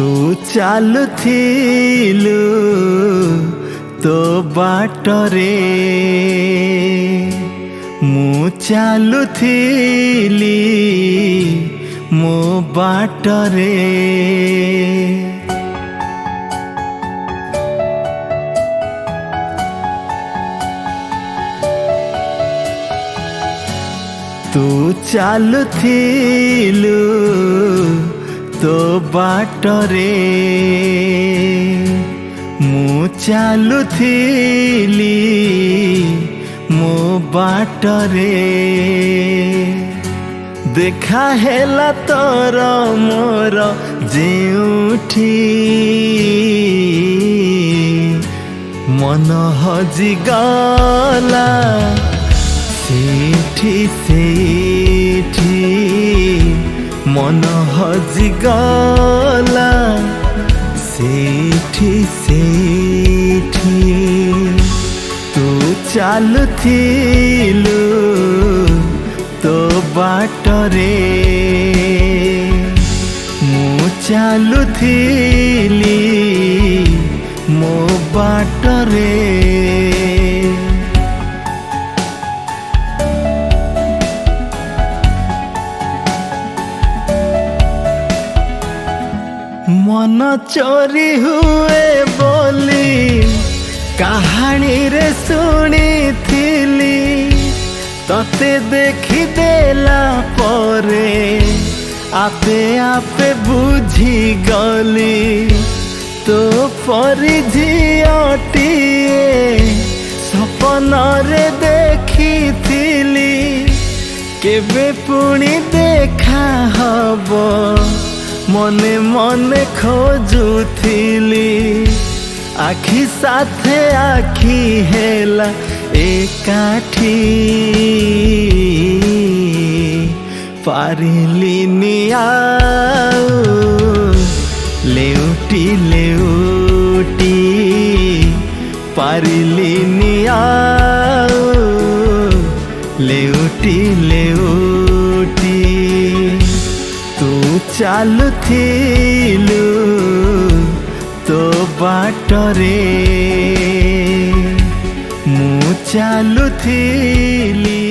तू चालुथिलु तो बाटरे मु चालुथिली मो बाटरे। तू चालुथिलु तो बाटरे मु चालुथिली मो बाटरे। देखा हेला तोर मोर जेउठी मन हजि गला सेठी सेठी मन हजि गला सेठी सेठी। तू चालुथिलु तो बाटरे मु चालुथिली मो बाटरे। मन चोरी हुए बोली कहानी रे सुनी थिली तते देखी देला परे आपे आपे बुझी गली तो परी झियटिए सपन रे देखी थिली केबे पुणी देखा हबो मने मने खोजुथिली आखि साथे आखि हेला एकाठी पारिलिनी आउ लेउटी लेउटी पारिलिनी आउ लेउटी लेउटी। तू चालुथिलु तो बाटरे मु चालुथिली।